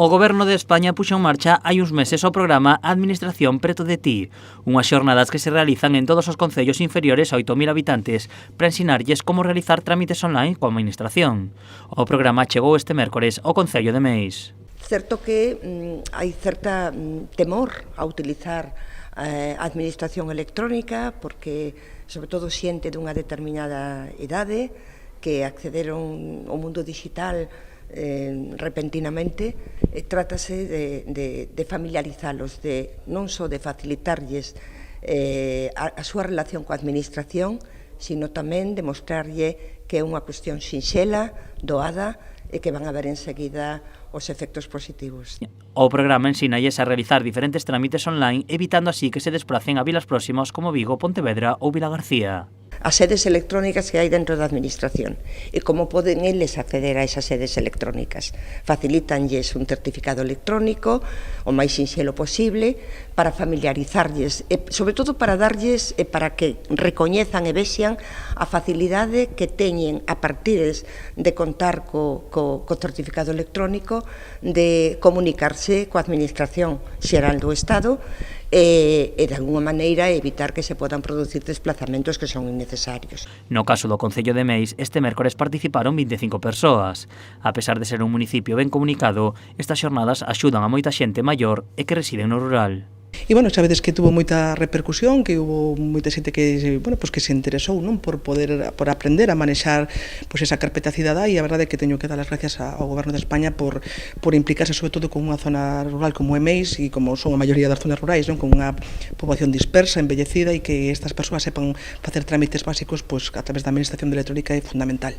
O Goberno de España puxo en marcha hai uns meses o programa Administración preto de ti, unhas xornadas que se realizan en todos os concellos inferiores a 8.000 habitantes para ensinarlles como realizar trámites online coa Administración. O programa chegou este mércores ao Concello de Meis. Certo que hai certa temor a utilizar a administración electrónica porque, sobre todo, xente dunha determinada idade que accederon ao mundo digital repentinamente, trátase de familiarizalos, non só de facilitarlles a súa relación coa administración, sino tamén de mostrarlle que é unha cuestión sinxela, doada, e que van a ver enseguida os efectos positivos. O programa ensínalles a realizar diferentes trámites online, evitando así que se desplacen a vilas próximas como Vigo, Pontevedra ou Vilagarcía. As sedes electrónicas que hai dentro da Administración e como poden eles acceder a esas sedes electrónicas. Facilítanlles un certificado electrónico o máis sinxelo posible para familiarizarlles e, sobre todo, para darlles e para que recoñezan e vexan a facilidade que teñen a partir de contar co certificado electrónico de comunicarse coa Administración Xeral do Estado e de alguma maneira evitar que se podan producir desplazamentos que son innecesarios. No caso do Concello de Meis, este mércores participaron 25 persoas. A pesar de ser un municipio ben comunicado, estas xornadas axudan a moita xente maior e que reside no rural. E, bueno, sabedes que tuvo moita repercusión, que hubo moita xente que, bueno, pues que se interesou, non, por aprender a manexar pues esa carpeta cidadá, e a verdade é que teño que dar as gracias ao Goberno de España por implicarse sobre todo con unha zona rural como é Meis e como son a maioría das zonas rurais, non, con unha poboación dispersa, envellecida, e que estas persoas sepan facer trámites básicos pues a través da Administración electrónica é fundamental.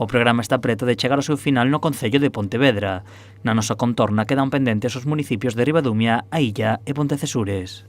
O programa está preto de chegar ao seu final no Concello de Pontevedra. Na nosa contorna quedan pendentes os municipios de Ribadumia, A Illa e Pontecesures.